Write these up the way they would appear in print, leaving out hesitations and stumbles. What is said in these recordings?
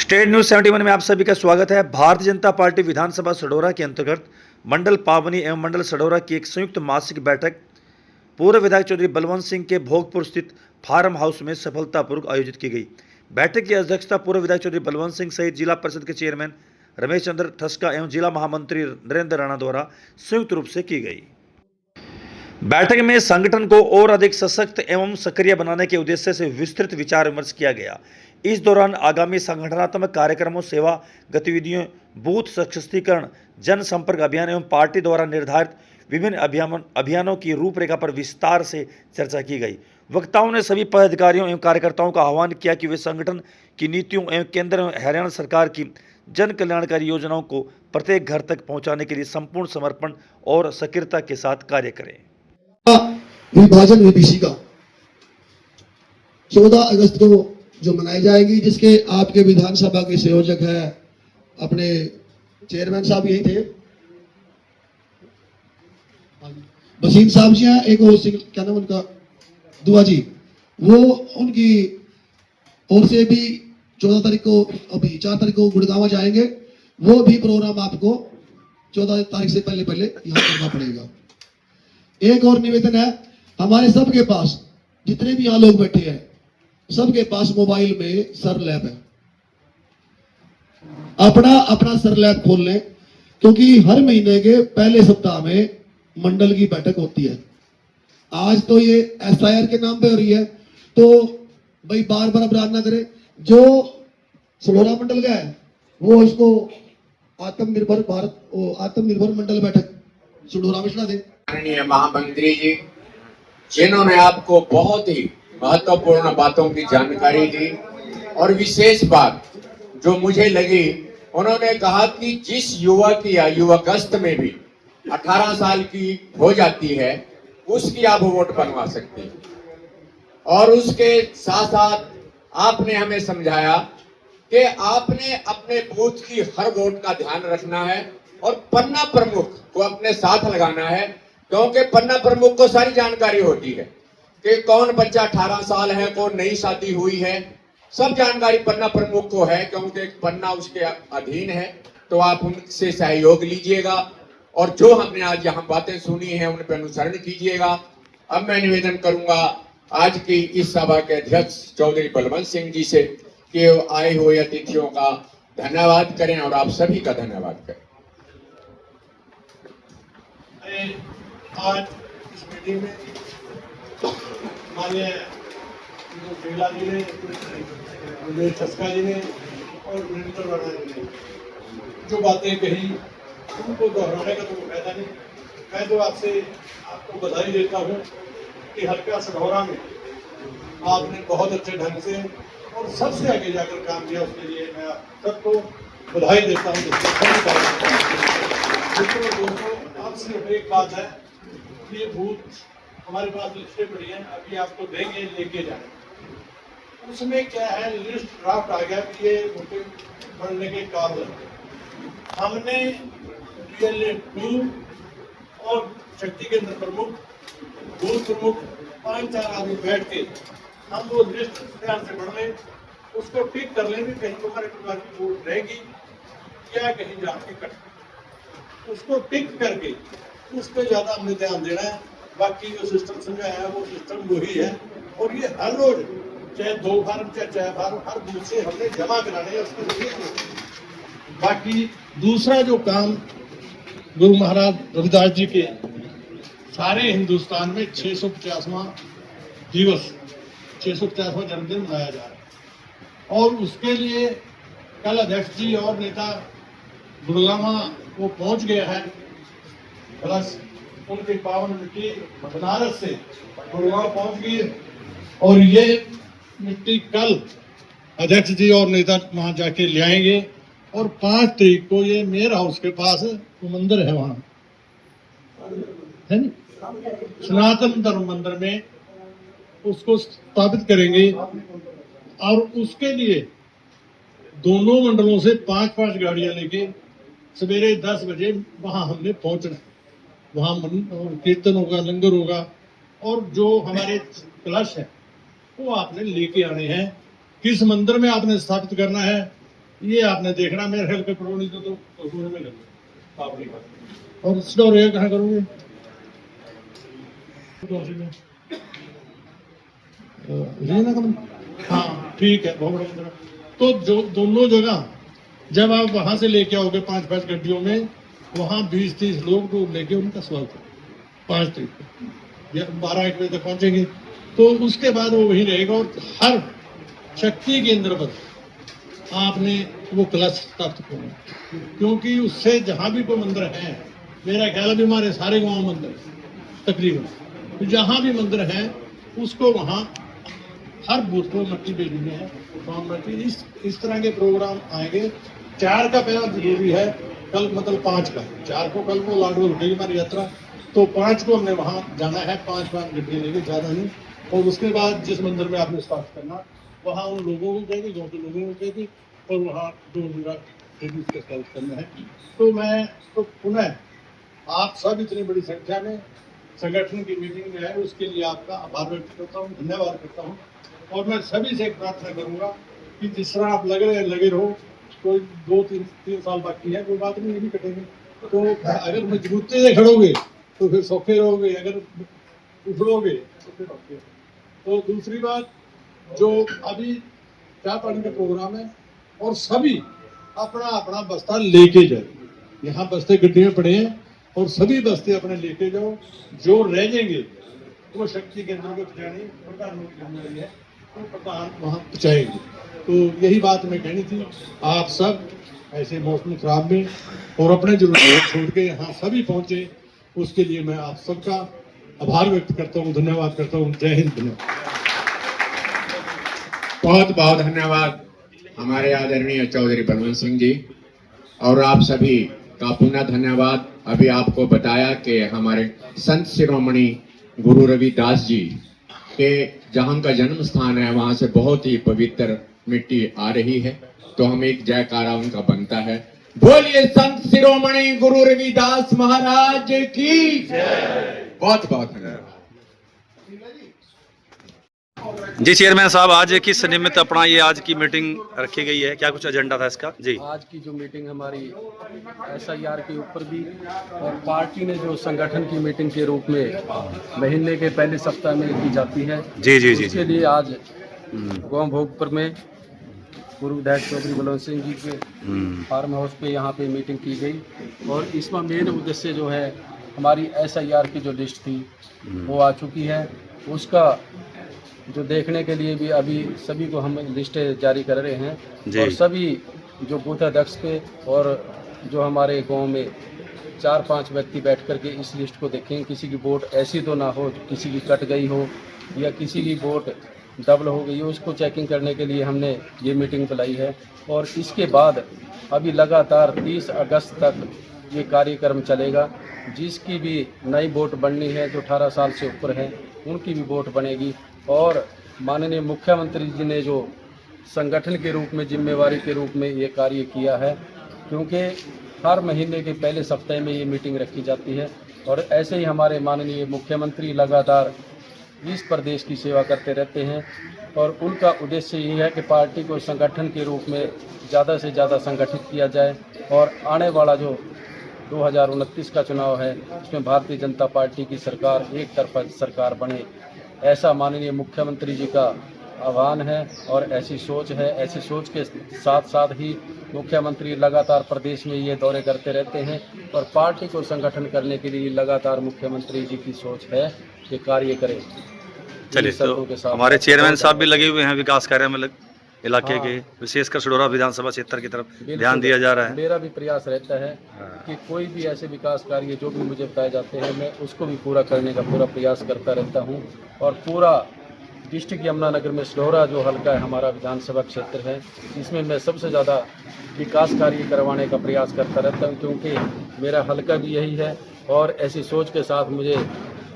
State news 71 में आप सभी का स्वागत है। भारतीय जनता पार्टी विधानसभा सडोरा के अंतर्गत मंडल पावनी एवं मंडल सडोरा की एक संयुक्त मासिक बैठक पूर्व विधायक चौधरी बलवंत सिंह के भोगपुर स्थित फार्म हाउस में सफलतापूर्वक आयोजित की गई। बैठक की अध्यक्षता पूर्व विधायक चौधरी बलवंत सिंह सहित जिला परिषद के चेयरमैन रमेश चंद्र ठस्का एवं जिला महामंत्री नरेंद्र राणा द्वारा संयुक्त रूप से की गई। बैठक में संगठन को और अधिक सशक्त एवं सक्रिय बनाने के उद्देश्य से विस्तृत विचार विमर्श किया गया। इस दौरान आगामी संगठनात्मक कार्यक्रमों, सेवा गतिविधियों, बूथ सशक्तिकरण, जनसंपर्क अभियान एवं पार्टी द्वारा निर्धारित विभिन्न अभियानों की रूपरेखा पर विस्तार से चर्चा की गई। वक्ताओं ने सभी पदाधिकारियों एवं कार्यकर्ताओं का आह्वान किया कि वे संगठन की नीतियों एवं केंद्र एवं हरियाणा सरकार की जन कल्याणकारी योजनाओं को प्रत्येक घर तक पहुंचाने के लिए संपूर्ण समर्पण और सक्रियता के साथ कार्य करें। विभाजन वीपीसी का 14 अगस्त को जो मनाई जाएगी, जिसके आपके विधानसभा के संयोजक है अपने चेयरमैन साहब यही थे, वसीम साहब जी हैं, एक और क्या नाम उनका, दुआ जी, वो उनकी ओर से भी 14 तारीख को, अभी 4 तारीख को गुड़गांव जाएंगे। वो भी प्रोग्राम आपको 14 तारीख से पहले यहाँ करना पड़ेगा। एक और निवेदन है, हमारे सबके पास जितने भी यहाँ लोग बैठे हैं, सबके पास मोबाइल में सर लैब है। अपना सर लैब खोल लें, क्योंकि हर महीने के पहले सप्ताह में मंडल की बैठक होती है। आज तो ये एसआईआर के नाम पे हो रही है, तो भाई बार बार अपराध ना करें। जो सडोरा मंडल का है वो इसको आत्मनिर्भर भारत, आत्मनिर्भर मंडल बैठक सडोरा में चला दे। माननीय महामंत्री जी, जिन्होंने आपको बहुत ही महत्वपूर्ण बातों की जानकारी दी, और विशेष बात जो मुझे लगी, उन्होंने कहा कि जिस युवा की आयु अगस्त में भी 18 साल की हो जाती है, उसकी आप वोट बनवा सकते हैं। और उसके साथ साथ आपने हमें समझाया कि आपने अपने बूथ की हर वोट का ध्यान रखना है और पन्ना प्रमुख को अपने साथ लगाना है, क्योंकि पन्ना प्रमुख को सारी जानकारी होती है कि कौन बच्चा 18 साल है, कौन नई शादी हुई है, सब जानकारी पन्ना प्रमुख को है, क्योंकि एक पन्ना उसके अधीन है। तो आप उनसे सहयोग लीजिएगा और जो हमने आज यहाँ बातें सुनी हैं उन पर अनुसरण कीजिएगा। अब मैं निवेदन करूंगा आज की इस सभा के अध्यक्ष चौधरी बलवंत सिंह जी से कि आए हुए अतिथियों का धन्यवाद करें और आप सभी का धन्यवाद करें। आज इस मीटिंग में माननीय बेला जी ने, मुझे ठस्का जी ने और नरेंद्र राणा जी ने जो बातें कही, उनको दोहराने का तो फायदा नहीं। मैं तो आपको बधाई देता हूँ कि हल्का सडोरा में आपने बहुत अच्छे ढंग से और सबसे आगे जाकर काम किया, उसके लिए मैं सबको बधाई देता हूँ। दोस्तों, आप सिर्फ एक बात है, ये बूथ हमारे पास लिस्टें पड़ी हैं, अभी आपको देंगे, लेके जाए। उसमें क्या है, लिस्ट ड्राफ्ट आ गया कि ये वोटिंग बढ़ने के कारण हमने PLA 2 और शक्ति केंद्र प्रमुख, बूथ प्रमुख 5-4 आदमी बैठ के हम वो लिस्ट ध्यान से पढ़ लें, उसको टिक कर लें कि कहीं हमारे परिवार की वोट रहेगी या कहीं जाके कट, उसको टिक करके उस पर ज्यादा हमने ध्यान देना है। बाकी जो सिस्टम समझाया है वो सिस्टम वही है, और ये हर रोज चाहे 2 फार्म चाहे 4 फार्म हर बूथ से हमने जमा कराने हैं उसके। बाकी दूसरा जो काम गुरु महाराज रविदास जी के सारे हिंदुस्तान में 650वां दिवस, 650वां जन्मदिन मनाया जा रहा है, और उसके लिए कल अध्यक्ष जी और नेता गुड़गांव वो पहुंच गया है, प्लस उनकी पावन मिट्टी बनारस से गुड़गांव पहुंच गई है, और ये मिट्टी कल अध्यक्ष जी और नेता वहां जाके ले आएंगे। और 5 तारीख को ये मेयर हाउस के पास मंदिर है, वहां है सनातन धर्म मंदिर में उसको स्थापित करेंगे, और उसके लिए दोनों मंडलों से 5-5 गाड़ियां लेके सवेरे 10 बजे वहां हमने पहुंचना। वहां कीर्तन होगा, लंगर होगा, और जो हमारे कलश है वो आपने लेके आने हैं। किस मंदिर में आपने स्थापित करना है ये आपने देखना मेरे ख्याल के प्रोनी तो में लगे पापड़ी का। और स्टोर है कहाँ करोगे? हाँ ठीक है, बहुत बढ़िया। तो जो दोनों जगह जब आप वहां से लेके आओगे 5-5 गड्डियों में, वहां 20-30 लोग को लेके उनका स्वागत है 5 तारीख को या 12-1 बजे तक पहुंचेंगे। तो उसके बाद वो वहीं रहेगा और हर शक्ति केंद्र पर आपने वो कलश स्थापित करना, क्योंकि उससे जहां भी कोई मंदिर है, मेरा ख्याल है हमारे सारे गांव मंदिर तकरीबन, तो जहां भी मंदिर है उसको वहां हर बूथ को मट्टी भेजनी है, मट्टी। इस तरह के प्रोग्राम आएंगे। 4 का पहला जरूरी है, कल मतलब 5 का, 4 को कल को लाडू उठेगी हमारी यात्रा, तो 5 को हमने वहां जाना है, 5 गड्डी लेके, ज्यादा नहीं। और उसके बाद जिस मंदिर में आपने स्टार्ट करना, वहां उन लोगों को कहेगी, गाँव के लोगों को कहेगी, और वहाँ करना है। तो मैं तो पुनः आप सब इतनी बड़ी संख्या में संगठन की मीटिंग में है, उसके लिए आपका आभार व्यक्त करता हूँ, धन्यवाद करता हूँ। और मैं सभी से एक प्रार्थना करूंगा कि जिस तरह आप लगे रहो, कोई 2-3 साल बाकी है, कोई बात नहीं, ये भी कटेंगे। तो अगर मजबूती से खड़ोगे तो फिर सौखे रहोगे, अगर उछलोगे तो फिर औखे। तो दूसरी बात, जो अभी चाय पानी का प्रोग्राम है, और सभी अपना अपना बस्ता लेके जाए। यहाँ बस्ते गड्डी में पड़े हैं और सभी बस्ते अपने लेके जाओ। जो रह जाएंगे वो शक्ति केंद्र को पहुंचानी, प्रधानमंत्री जिम्मेदारी है, तो प्रधान वहाँ पहुंचाएंगे। तो यही बात मैं कहनी थी। आप सब ऐसे मौसम खराब में और अपने जरूरत छोड़ के यहाँ सभी पहुंचे, उसके लिए मैं आप सबका आभार व्यक्त करता हूँ, धन्यवाद करता हूँ। जय हिंद। धन्यवाद। बहुत बहुत धन्यवाद हमारे आदरणीय चौधरी बलवंत सिंह जी, और आप सभी का पुनः धन्यवाद। अभी आपको बताया कि हमारे संत शिरोमणि गुरु रविदास जी के जहां का जन्म स्थान है, वहां से बहुत ही पवित्र मिट्टी आ रही है, तो हम एक जयकारा उनका बनता है। बोलिए संत शिरोमणि गुरु रविदास महाराज की जय। बहुत बहुत धन्यवाद। जी चेयरमैन साहब, आज किस निमित्त अपना ये आज की मीटिंग रखी गई है, क्या कुछ एजेंडा था इसका? जी, आज की जो मीटिंग हमारी SIR के ऊपर भी, और पार्टी ने जो संगठन की मीटिंग के रूप में महीने के पहले सप्ताह में की जाती है, जी जी जी, उसके लिए आज गांव भोगपुर में पूर्व विधायक चौधरी बलवंत सिंह जी के फार्म हाउस पे यहाँ पे मीटिंग की गई। और इसमें मेन उद्देश्य जो है, हमारी SIR की जो लिस्ट थी वो आ चुकी है, उसका जो देखने के लिए भी अभी सभी को हम लिस्टें जारी कर रहे हैं। और सभी जो बूथ अध्यक्ष पे और जो हमारे गांव में 4-5 व्यक्ति बैठ कर के इस लिस्ट को देखें, किसी की वोट ऐसी तो ना हो, किसी की कट गई हो या किसी की वोट डबल हो गई हो, उसको चेकिंग करने के लिए हमने ये मीटिंग बुलाई है। और इसके बाद अभी लगातार 30 अगस्त तक ये कार्यक्रम चलेगा। जिसकी भी नई वोट बननी है, जो 18 साल से ऊपर है, उनकी भी वोट बनेगी। और माननीय मुख्यमंत्री जी ने जो संगठन के रूप में, जिम्मेवारी के रूप में ये कार्य किया है, क्योंकि हर महीने के पहले सप्ताह में ये मीटिंग रखी जाती है। और ऐसे ही हमारे माननीय मुख्यमंत्री लगातार इस प्रदेश की सेवा करते रहते हैं, और उनका उद्देश्य ये है कि पार्टी को संगठन के रूप में ज़्यादा से ज़्यादा संगठित किया जाए, और आने वाला जो 2029 का चुनाव है, उसमें भारतीय जनता पार्टी की सरकार एक तरफा सरकार बने, ऐसा माननीय मुख्यमंत्री जी का आह्वान है और ऐसी सोच है। ऐसी सोच के साथ साथ ही मुख्यमंत्री लगातार प्रदेश में ये दौरे करते रहते हैं, और पार्टी को संगठन करने के लिए लगातार मुख्यमंत्री जी की सोच है कि कार्य करें। चलिए, तो हमारे चेयरमैन साहब भी लगे हुए हैं विकास कार्य में, इलाके के, विशेषकर सडोरा विधानसभा क्षेत्र की तरफ ध्यान दिया जा रहा है। मेरा भी प्रयास रहता है कि कोई भी ऐसे विकास कार्य जो भी मुझे बताए जाते हैं, मैं उसको भी पूरा करने का पूरा प्रयास करता रहता हूं। और पूरा डिस्ट्रिक्ट यमुनानगर में सडोरा जो हल्का है, हमारा विधानसभा क्षेत्र है, इसमें मैं सबसे ज़्यादा विकास कार्य करवाने का प्रयास करता रहता हूँ, क्योंकि मेरा हल्का भी यही है। और ऐसी सोच के साथ मुझे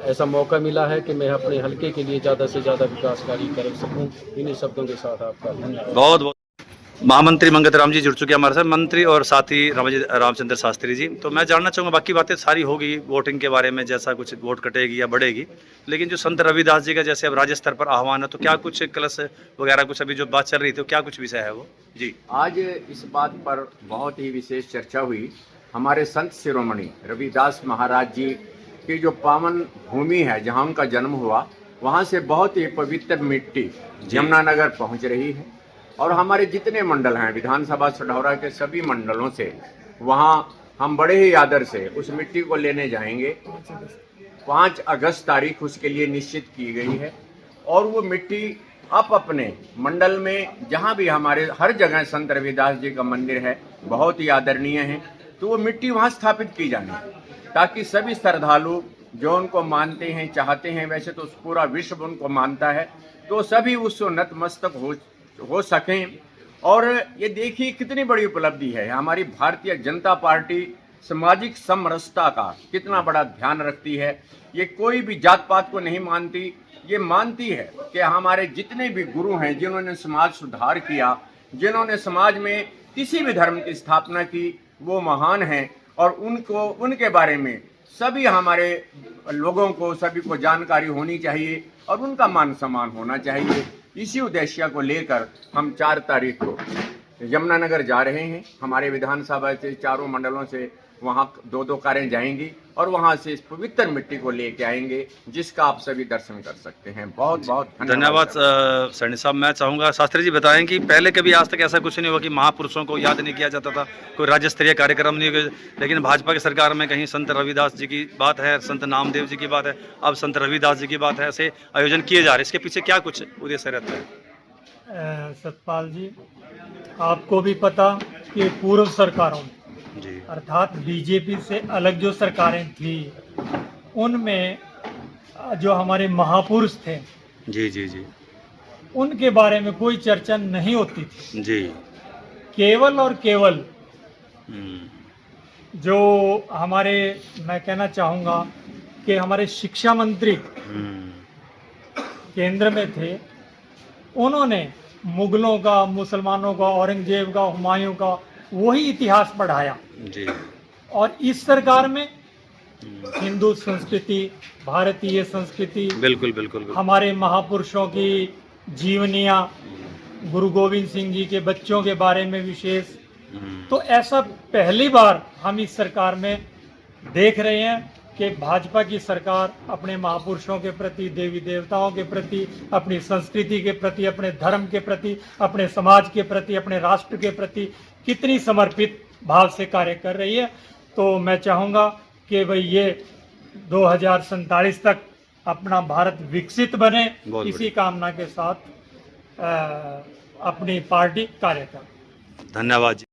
ऐसा मौका मिला है कि मैं अपने हल्के के लिए ज़्यादा से ज़्यादा विकास कार्य कर सकूं। इन्हीं शब्दों के साथ आपका धन्यवाद। बहुत बहुत महामंत्री मंगत राम जी जुड़ चुके हैं हमारे साथ, मंत्री और साथ ही रामचंद्र शास्त्री जी। तो मैं जानना चाहूँगा, बाकी बातें सारी होगी वोटिंग के बारे में, जैसा कुछ वोट कटेगी या बढ़ेगी, लेकिन जो संत रविदास जी का जैसे अब राज्य स्तर पर आह्वान है, तो क्या कुछ कलश वगैरह कुछ अभी जो बात चल रही थी, तो क्या कुछ विषय है वो जी? आज इस बात पर बहुत ही विशेष चर्चा हुई। हमारे संत शिरोमणि रविदास महाराज जी की जो पावन भूमि है, जहाँ उनका जन्म हुआ, वहाँ से बहुत ही पवित्र मिट्टी यमुनानगर पहुँच रही है। और हमारे जितने मंडल हैं विधानसभा सढौरा के, सभी मंडलों से वहाँ हम बड़े ही आदर से उस मिट्टी को लेने जाएंगे। 5 अगस्त तारीख उसके लिए निश्चित की गई है। और वो मिट्टी आप अपने मंडल में जहाँ भी, हमारे हर जगह संत रविदास जी का मंदिर है, बहुत ही आदरणीय है, तो वो मिट्टी वहाँ स्थापित की जानी, ताकि सभी श्रद्धालु जो उनको मानते हैं, चाहते हैं, वैसे तो पूरा विश्व उनको मानता है, तो सभी उससे नतमस्तक हो सकें। और ये देखिए कितनी बड़ी उपलब्धि है। हमारी भारतीय जनता पार्टी सामाजिक समरसता का कितना बड़ा ध्यान रखती है। ये कोई भी जात पात को नहीं मानती, ये मानती है कि हमारे जितने भी गुरु हैं, जिन्होंने समाज सुधार किया, जिन्होंने समाज में किसी भी धर्म की स्थापना की, वो महान हैं। और उनको, उनके बारे में सभी हमारे लोगों को, सभी को जानकारी होनी चाहिए और उनका मान सम्मान होना चाहिए। इसी उद्देश्य को लेकर हम 4 तारीख को यमुनानगर जा रहे हैं। हमारे विधानसभा से चारों मंडलों से वहाँ 2-2 कारें जाएंगी और वहाँ से इस पवित्र मिट्टी को लेके आएंगे, जिसका आप सभी दर्शन कर सकते हैं। बहुत बहुत धन्यवाद सैनी साहब। मैं चाहूँगा शास्त्री जी बताएं कि पहले कभी आज तक ऐसा कुछ नहीं हुआ कि महापुरुषों को याद नहीं किया जाता था, कोई राज्य स्तरीय कार्यक्रम नहीं हुए, लेकिन भाजपा की सरकार में कहीं संत रविदास जी की बात है, संत नामदेव जी की बात है, अब संत रविदास जी की बात है, ऐसे आयोजन किए जा रहे हैं। इसके पीछे क्या कुछ उद्देश्य रहता है? सतपाल जी, आपको भी पता कि पूर्व सरकारों में जी, अर्थात बीजेपी से अलग जो सरकारें थी, उनमें जो हमारे महापुरुष थे जी जी जी उनके बारे में कोई चर्चा नहीं होती थी जी। केवल और केवल हम्म, जो हमारे, मैं कहना चाहूँगा कि हमारे शिक्षा मंत्री केंद्र में थे, उन्होंने मुगलों का, मुसलमानों का, औरंगजेब का, हुमायूं का वही इतिहास पढ़ाया जी। और इस सरकार में हिंदू संस्कृति, भारतीय संस्कृति, बिल्कुल बिल्कुल बिल्कुल। हमारे महापुरुषों की जीवनियाँ, गुरु गोविंद सिंह जी के बच्चों के बारे में विशेष, तो ऐसा पहली बार हम इस सरकार में देख रहे हैं कि भाजपा की सरकार अपने महापुरुषों के प्रति, देवी देवताओं के प्रति, अपनी संस्कृति के प्रति, अपने धर्म के प्रति, अपने समाज के प्रति, अपने राष्ट्र के प्रति कितनी समर्पित भाव से कार्य कर रही है। तो मैं चाहूँगा कि भाई ये 2047 तक अपना भारत विकसित बने, इसी कामना के साथ अपनी पार्टी कार्य करे। धन्यवाद जी।